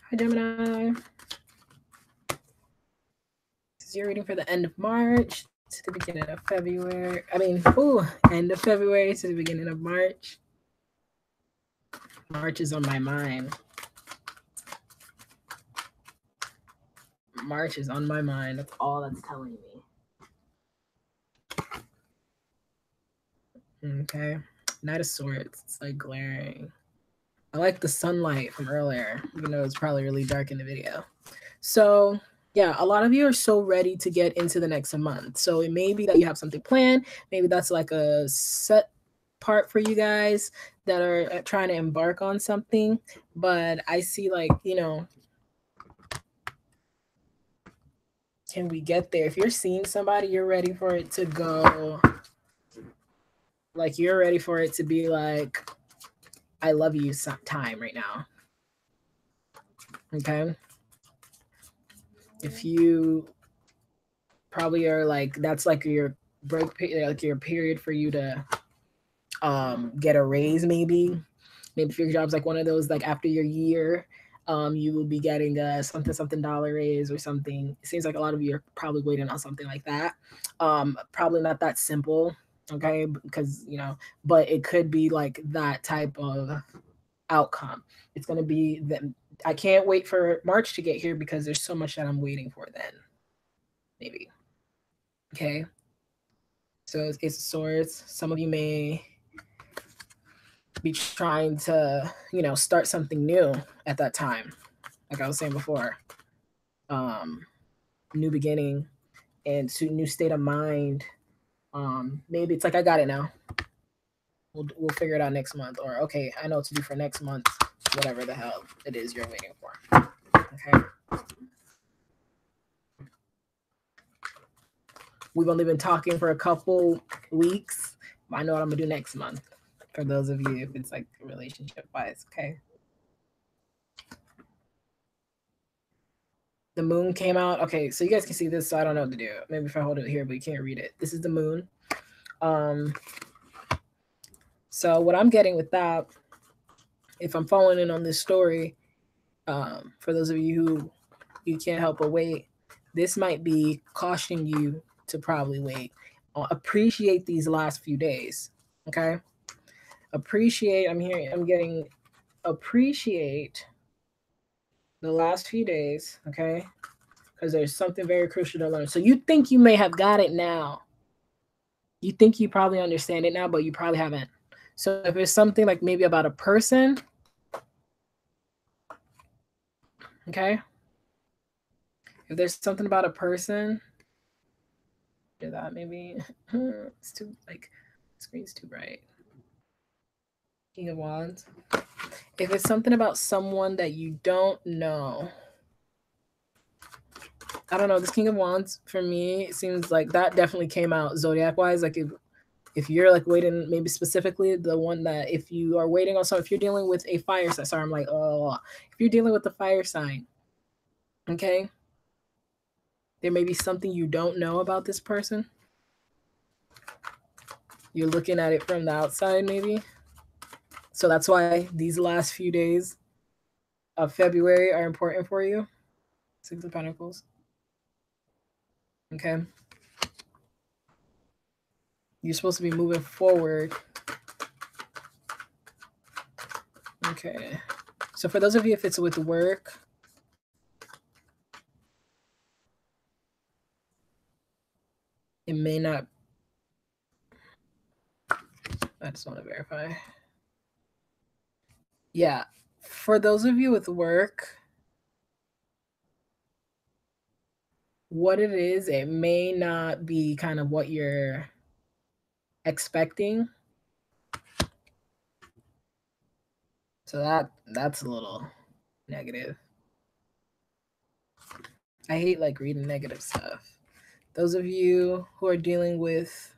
Hi, Gemini. This is your reading for the end of March to the beginning of February. End of February to the beginning of March. March is on my mind. March is on my mind. That's all that's telling me. Okay. Knight of Swords. It's like glaring. I like the sunlight from earlier, even though it's probably really dark in the video. So, yeah, a lot of you are so ready to get into the next month. So it may be that you have something planned. Maybe that's like a set part for you guys that are trying to embark on something. But I see, like, can we get there? If you're seeing somebody, you're ready for it to go. Like, you're ready for it to be like, I love you time right now. Okay. If you probably are like, that's like your break, like your period for you to get a raise, maybe if your job's like one of those, like after your year, you will be getting a something dollar raise or something. It seems like a lot of you are probably waiting on something like that. Probably not that simple, okay, because but it could be like that type of outcome. It's going to be that I can't wait for March to get here because there's so much that I'm waiting for then. Maybe. Okay. So it's swords. Some of you may be trying to, start something new at that time. Like I was saying before, um, new beginning and to new state of mind. Maybe it's like I got it now. We'll figure it out next month, or okay, I know what to do for next month. Whatever the hell it is you're waiting for. Okay. We've only been talking for a couple weeks. I know what I'm gonna do next month. For those of you, if it's like relationship wise, okay. The moon came out. Okay, so you guys can see this, so I don't know what to do. Maybe if I hold it here, but you can't read it. This is the moon. So what I'm getting with that, if I'm following in on this story, for those of you who you can't help but wait, this might be cautioning you to probably wait. Appreciate these last few days. Okay. Appreciate. I'm getting appreciate the last few days. Okay. Because there's something very crucial to learn. So you think you may have got it now. You think you probably understand it now, but you probably haven't. So if it's something like maybe about a person, okay? If there's something about a person, do that maybe. It's too like screen's too bright. King of Wands. If it's something about someone that you don't know, I don't know. This King of Wands for me it seems like that definitely came out zodiac wise. Like if you're like waiting, maybe specifically the one that if you are waiting on someone, if you're dealing with a fire sign, sorry, I'm like, oh, if you're dealing with the fire sign, okay, there may be something you don't know about this person. You're looking at it from the outside, maybe. So that's why these last few days of February are important for you. Six of Pentacles. Okay. You're supposed to be moving forward. Okay. So for those of you, if it's with work, it may not. I just want to verify. Yeah. For those of you with work, what it is, it may not be kind of what you're expecting. So that's a little negative. I hate like reading negative stuff. Those of you who are dealing with,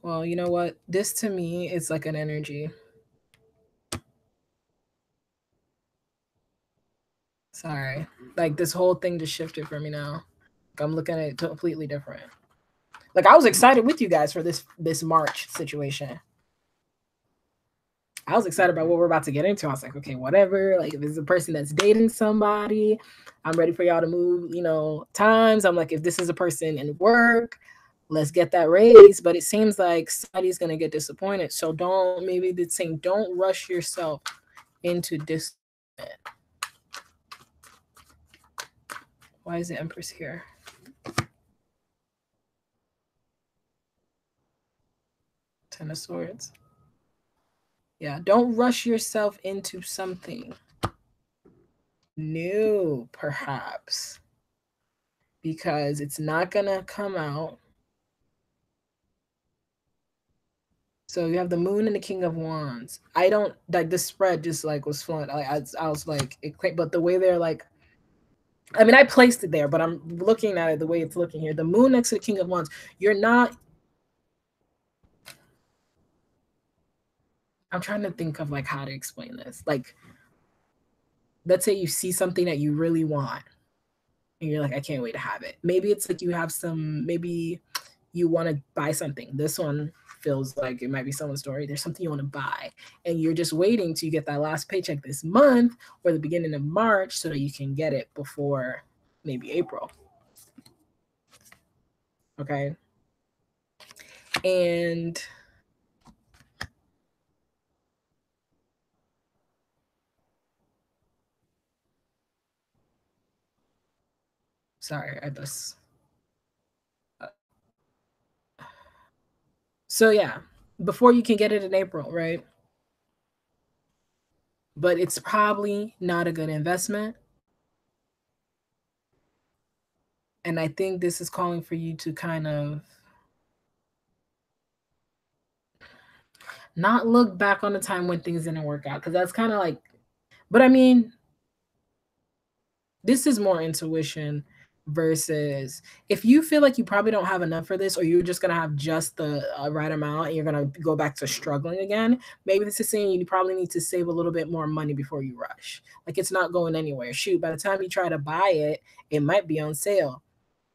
well, you know what? This to me is like an energy. Sorry. Like this whole thing just shifted for me now. Like, I'm looking at it completely different. Like I was excited with you guys for this March situation. I was excited about what we're about to get into. I was like, okay, whatever. Like, if it's a person that's dating somebody, I'm ready for y'all to move, times. I'm like, if this is a person in work, let's get that raise. But it seems like somebody's going to get disappointed. So maybe it's saying don't rush yourself into disappointment. Why is the Empress here? Ten of Swords. Yeah, don't rush yourself into something new, perhaps, because it's not gonna come out. So you have the Moon and the King of Wands. I don't like this spread. Just like was flowing. I was like, but the way they're like, I mean, I placed it there, but I'm looking at it the way it's looking here. The Moon next to the King of Wands. You're not. I'm trying to think of like how to explain this. Like, let's say you see something that you really want and you're like, I can't wait to have it. Maybe it's like you have maybe you want to buy something. This one feels like it might be someone's story. There's something you want to buy and you're just waiting till you get that last paycheck this month or the beginning of March so that you can get it before maybe April. Okay. And sorry, I just so yeah, before you can get it in April, right? But it's probably not a good investment. And I think this is calling for you to kind of not look back on the time when things didn't work out. Because that's kind of like, but I mean, this is more intuition versus if you feel like you probably don't have enough for this or you're just going to have just the right amount and you're going to go back to struggling again, maybe this is saying you probably need to save a little bit more money before you rush. Like it's not going anywhere. Shoot, by the time you try to buy it, it might be on sale.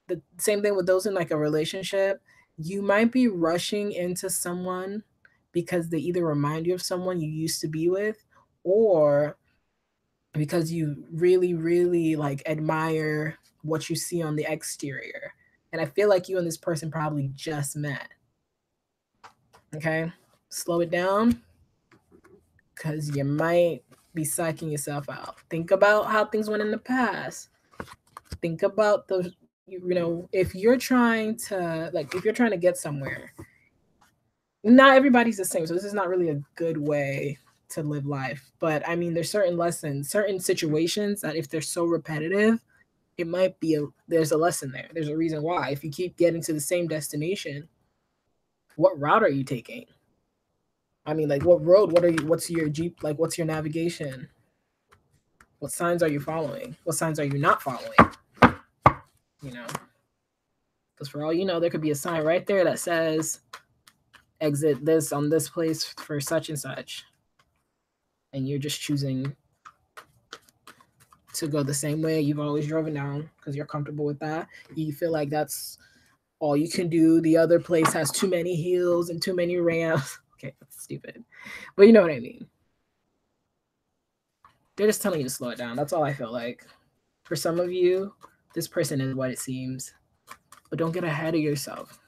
The same thing with those in like a relationship. You might be rushing into someone because they either remind you of someone you used to be with or because you really, really like admire what you see on the exterior. And I feel like you and this person probably just met. Okay. Slow it down because you might be psyching yourself out. Think about how things went in the past. Think about those, if you're trying to get somewhere, not everybody's the same. So this is not really a good way to live life. But I mean, there's certain lessons, certain situations that if they're so repetitive, it might be there's a lesson there. There's a reason why. If you keep getting to the same destination, what route are you taking? I mean, like what road? What's your Jeep? Like what's your navigation? What signs are you following? What signs are you not following? Because for all you know, there could be a sign right there that says exit this on this place for such and such. And you're just choosing to go the same way you've always driven down because you're comfortable with that. You feel like that's all you can do. The other place has too many hills and too many ramps. Okay, that's stupid. But you know what I mean. They're just telling you to slow it down. That's all I feel like. For some of you, this person is what it seems. But don't get ahead of yourself,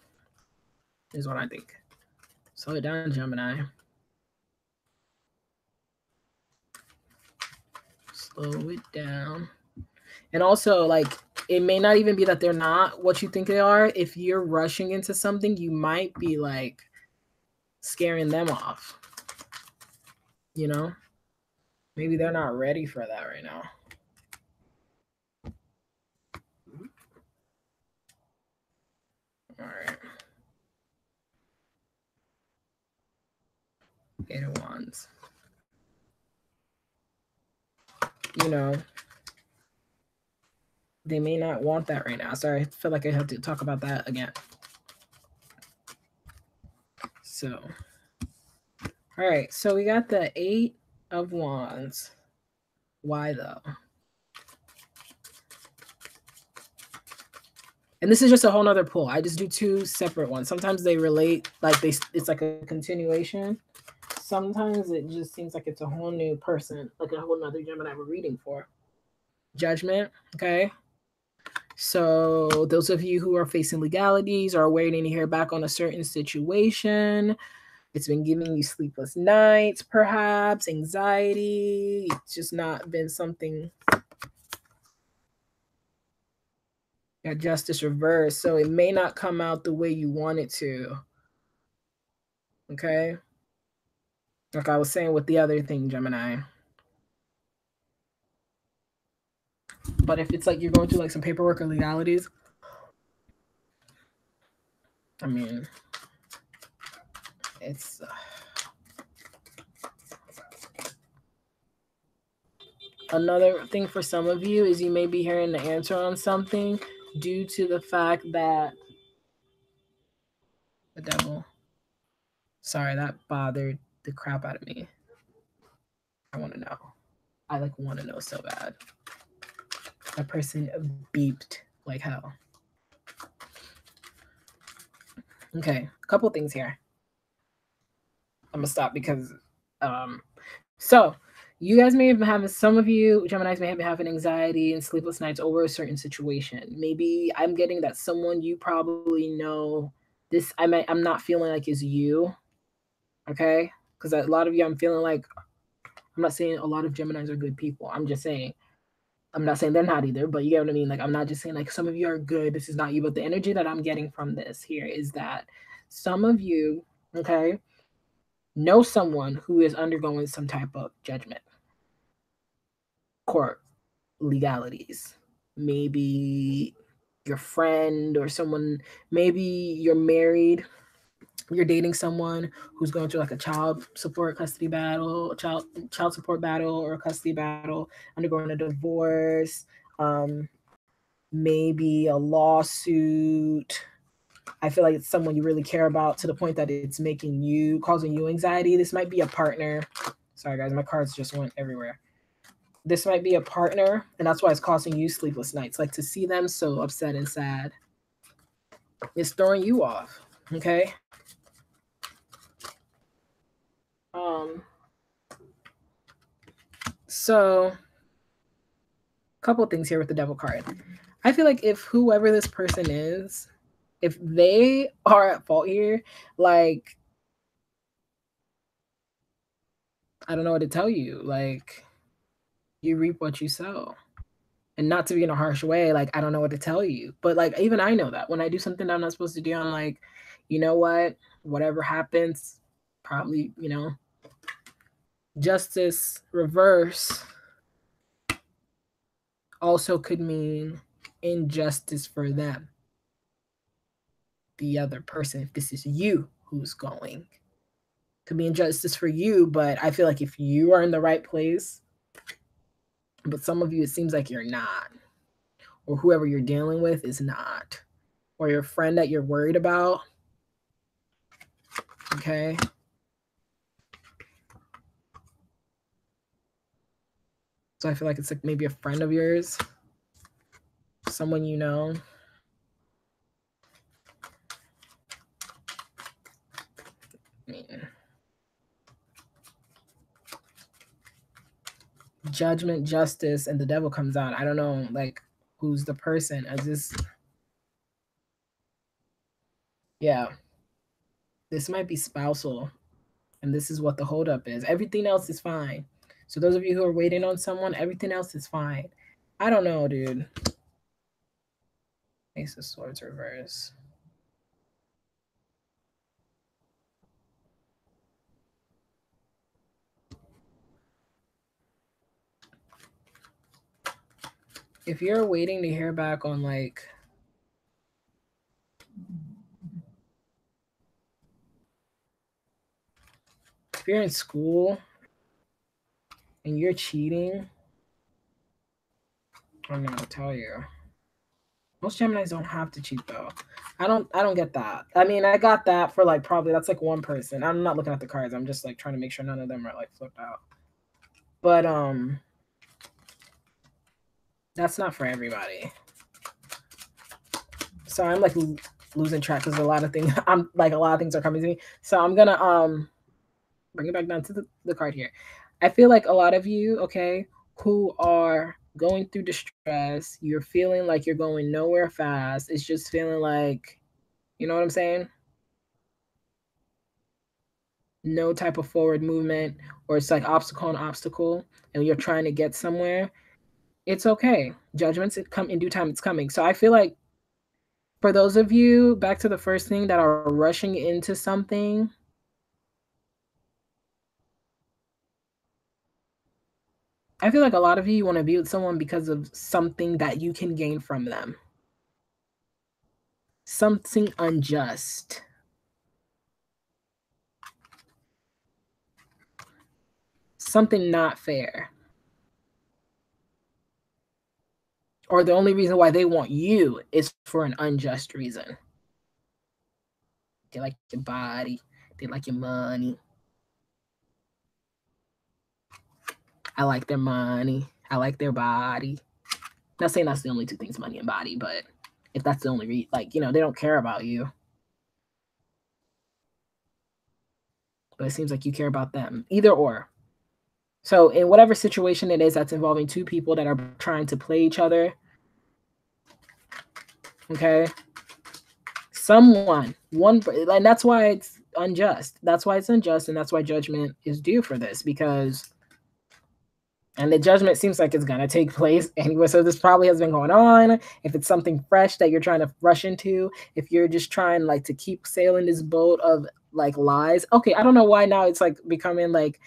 is what I think. Slow it down, Gemini. Slow it down. And also, like, it may not even be that they're not what you think they are. If you're rushing into something, you might be like scaring them off. Maybe they're not ready for that right now. All right. Eight of Wands. They may not want that right now. Sorry, I feel like I have to talk about that again. So, all right. So we got the Eight of Wands. Why though? And this is just a whole nother pull. I just do two separate ones. Sometimes they relate, like it's like a continuation. sometimes it just seems like it's a whole new person, like a whole nother Gemini we're reading for. Judgment, okay? So those of you who are facing legalities or waiting to hear back on a certain situation, it's been giving you sleepless nights, perhaps, anxiety. It's just not been something. Got justice reversed. So it may not come out the way you want it to. Okay? Like I was saying with the other thing, Gemini. But if it's like you're going through like some paperwork or legalities, I mean, it's another thing for some of you is you may be hearing the answer on something due to the fact that the devil. Sorry, that bothered the crap out of me. I want to know. I like want to know so bad. That person beeped like hell. Okay, a couple things here. I'm gonna stop because so you guys may have been having, some of you Geminis may have been having anxiety and sleepless nights over a certain situation. Maybe I'm getting that someone you probably know, this I'm not feeling like is you. Okay? Because a lot of you, I'm feeling like, I'm not saying a lot of Geminis are good people. I'm just saying, I'm not saying they're not either, but you get what I mean. Like, I'm not just saying like some of you are good. This is not you, but the energy that I'm getting from this here is that some of you, okay, know someone who is undergoing some type of judgment, court legalities. Maybe your friend or someone, maybe you're married, you're dating someone who's going through like a child support custody battle, child support battle or a custody battle, undergoing a divorce, maybe a lawsuit. I feel like it's someone you really care about to the point that it's making you, causing you anxiety. This might be a partner. Sorry guys, my cards just went everywhere. This might be a partner, and that's why it's causing you sleepless nights. Like to see them so upset and sad, it's throwing you off. Okay. So a couple of things here with the devil card. I feel like if whoever this person is, if they are at fault here, like I don't know what to tell you. Like you reap what you sow. And not to be in a harsh way, like I don't know what to tell you. But like even I know that when I do something that I'm not supposed to do, I'm like, you know what? Whatever happens, probably, justice reverse also could mean injustice for them. The other person, if this is you who's going, could be injustice for you, but I feel like if you are in the right place, but some of you, it seems like you're not, or whoever you're dealing with is not, or your friend that you're worried about. Okay. So I feel like it's like maybe a friend of yours, someone you know. Judgment, justice, and the devil comes out. I don't know, like, who's the person. As this, yeah, this might be spousal, and this is what the holdup is. Everything else is fine. So those of you who are waiting on someone, everything else is fine. I don't know, dude. Ace of Swords reverse. If you're waiting to hear back on like if you're in school and you're cheating, I'm gonna tell you. Most Geminis don't have to cheat though. I don't get that. I mean, I got that for like probably that's like one person. I'm not looking at the cards. I'm just like trying to make sure none of them are like flipped out. But that's not for everybody. So I'm like losing track because a lot of things I'm like a lot of things are coming to me. So I'm gonna bring it back down to the card here. I feel like a lot of you, okay, who are going through distress, you're feeling like you're going nowhere fast. It's just feeling like, you know what I'm saying? No type of forward movement, or it's like obstacle on obstacle, and you're trying to get somewhere. It's okay. Judgments come in due time. It's coming. So I feel like for those of you, back to the first thing, that are rushing into something, I feel like a lot of you want to be with someone because of something that you can gain from them. Something unjust. Something not fair. Or the only reason why they want you is for an unjust reason. They like your body. They like your money. I like their money. I like their body. Not saying that's the only two things, money and body, but if that's the only like, you know, they don't care about you. But it seems like you care about them. Either or. So in whatever situation it is that's involving two people that are trying to play each other, okay, someone, one, and that's why it's unjust. That's why it's unjust, and that's why judgment is due for this, because, and the judgment seems like it's going to take place anyway. So this probably has been going on. If it's something fresh that you're trying to rush into, if you're just trying like to keep sailing this boat of like lies. Okay, I don't know why now it's like becoming like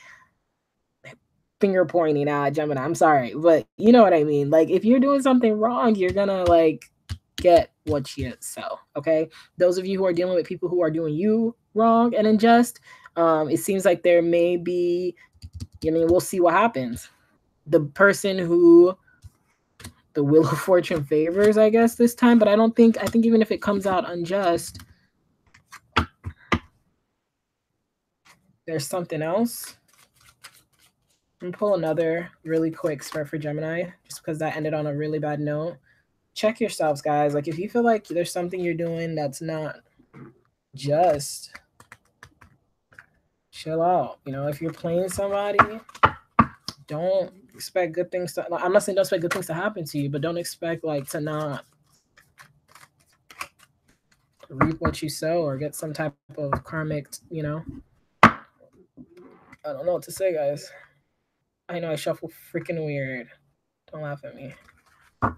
finger pointing at Gemini. I'm sorry, but you know what I mean. Like if you're doing something wrong, you're gonna like get what you sow. Okay, those of you who are dealing with people who are doing you wrong and unjust, it seems like there may be. I mean, we'll see what happens. The person who the wheel of fortune favors, I guess, this time. But I think even if it comes out unjust, there's something else. I'm gonna pull another really quick spread for Gemini, just because that ended on a really bad note. Check yourselves, guys. Like if you feel like there's something you're doing that's not just, chill out. You know, if you're playing somebody, don't expect good things to, I'm not saying don't expect good things to happen to you, but don't expect like to not reap what you sow or get some type of karmic, you know. I don't know what to say, guys. I know I shuffle freaking weird. Don't laugh at me. Oh,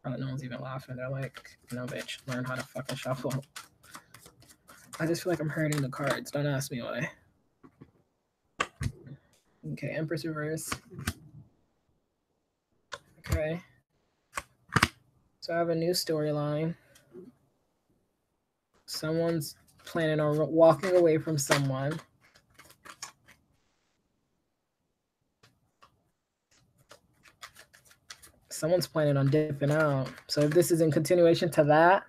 no one's even laughing. They're like, no, bitch, learn how to fucking shuffle. I just feel like I'm hurting the cards. Don't ask me why. Okay, Empress reverse. Okay. So I have a new storyline. Someone's planning on walking away from someone. Someone's planning on dipping out. So if this is in continuation to that,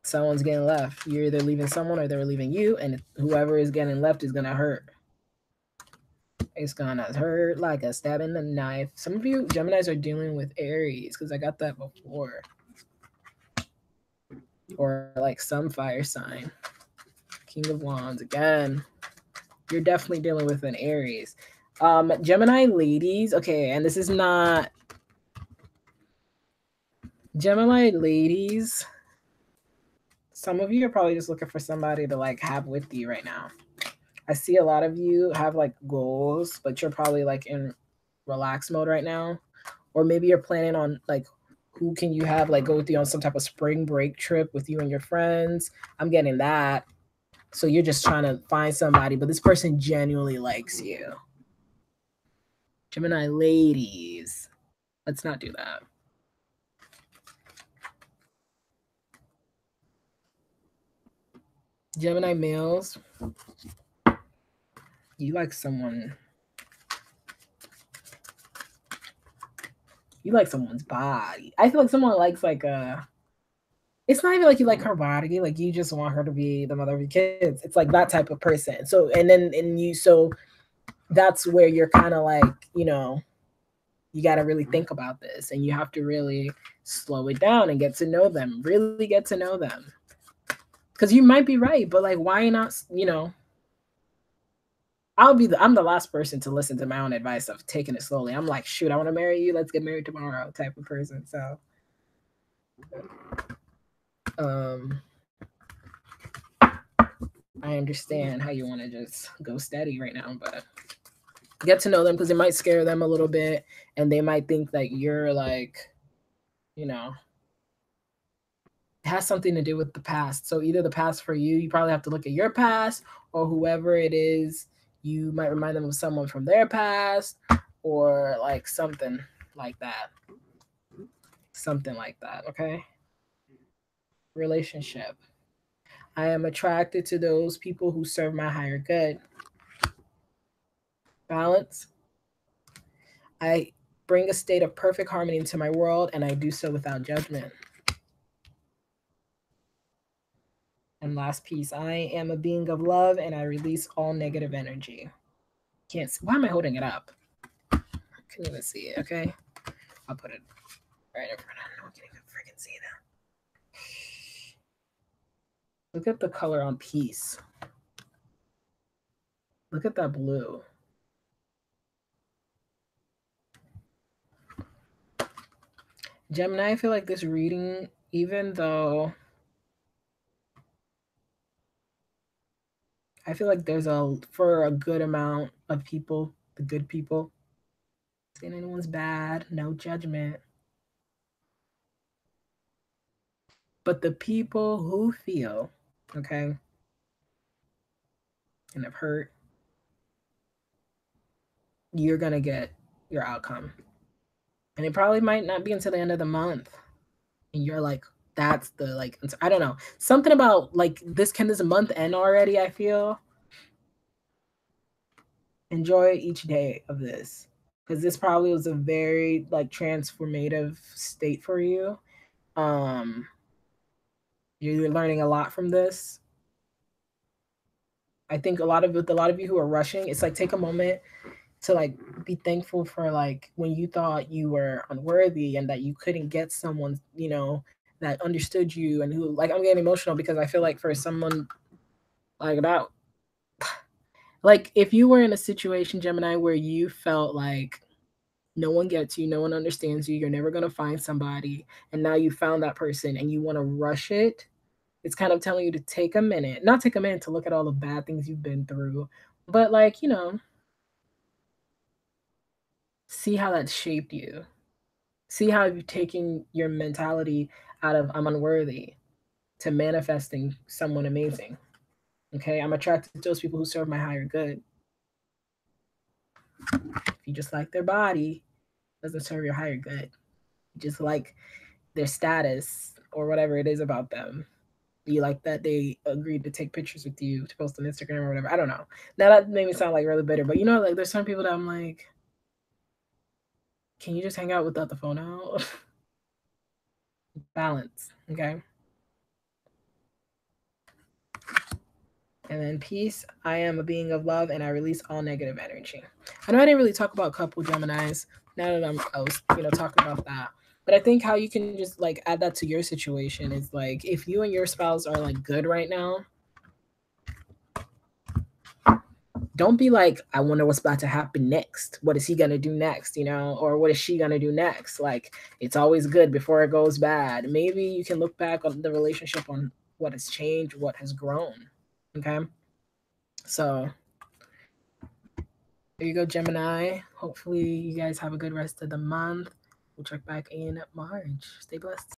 someone's getting left. You're either leaving someone or they're leaving you, and whoever is getting left is gonna hurt. It's gonna hurt like a stab in the knife. Some of you Geminis are dealing with Aries, because I got that before. Or like some fire sign. King of Wands again. You're definitely dealing with an Aries. Gemini ladies, okay, and this is not Gemini ladies. Some of you are probably just looking for somebody to like have with you right now. I see a lot of you have like goals, but you're probably like in relax mode right now. Or maybe you're planning on like who can you have like go with you on some type of spring break trip with you and your friends. I'm getting that. So you're just trying to find somebody, but this person genuinely likes you. Gemini ladies, let's not do that. Gemini males, you like someone. You like someone's body. I feel like someone likes like a. It's not even like you like her body. Like you just want her to be the mother of your kids. It's like that type of person. So so that's where you're kind of like, you know, you got to really think about this, and you have to really slow it down and get to know them. Really get to know them. Because you might be right, but like, why not? I'm the last person to listen to my own advice of taking it slowly. I'm like, shoot, I want to marry you. Let's get married tomorrow, type of person. So, um, I understand how you want to just go steady right now, but get to know them because it might scare them a little bit, and they might think that you're like, you know, it has something to do with the past. So either the past for you, you probably have to look at your past, or whoever it is, you might remind them of someone from their past, or like something like that. Something like that, okay? Relationship. I am attracted to those people who serve my higher good. Balance. I bring a state of perfect harmony into my world, and I do so without judgment. And last piece, I am a being of love, and I release all negative energy. Can't see. Why am I holding it up? I couldn't even see it, okay? I'll put it right in front. I can't even freaking see that. Look at the color on peace. Look at that blue. Gemini, I feel like this reading, even though I feel like there's for a good amount of people, the good people, saying anyone's bad, no judgment. But the people who feel, okay, and have hurt, you're going to get your outcome. And it probably might not be until the end of the month. And you're like, that's the, like, I don't know. Something about, like, this month end already, I feel. Enjoy each day of this. Because this probably was a very, like, transformative state for you. You're learning a lot from this. I think a lot of you who are rushing, it's like take a moment to like be thankful for like when you thought you were unworthy and that you couldn't get someone, that understood you and who, like, I'm getting emotional because I feel like for someone like that, like if you were in a situation, Gemini, where you felt like no one gets you, no one understands you, you're never going to find somebody, and now you found that person and you want to rush it, it's kind of telling you to take a minute, not take a minute to look at all the bad things you've been through, but like, see how that shaped you. See how you're taking your mentality out of I'm unworthy to manifesting someone amazing. Okay, I'm attracted to those people who serve my higher good. If you just like their body, it doesn't serve your higher good. You just like their status or whatever it is about them. You like that they agreed to take pictures with you to post on Instagram or whatever. I don't know. Now that made me sound like really bitter, but like there's some people that I'm like, can you just hang out without the phone out? Balance, okay? And then peace. I am a being of love, and I release all negative energy. I know I didn't really talk about couple Geminis. Now that I was talking about that, but I think how you can just like add that to your situation is like if you and your spouse are like good right now, don't be like, I wonder what's about to happen next. What is he gonna do next? Or what is she gonna do next? Like it's always good before it goes bad. Maybe you can look back on the relationship on what has changed, what has grown. Okay. So there you go, Gemini. Hopefully you guys have a good rest of the month. We'll check back in March. Stay blessed.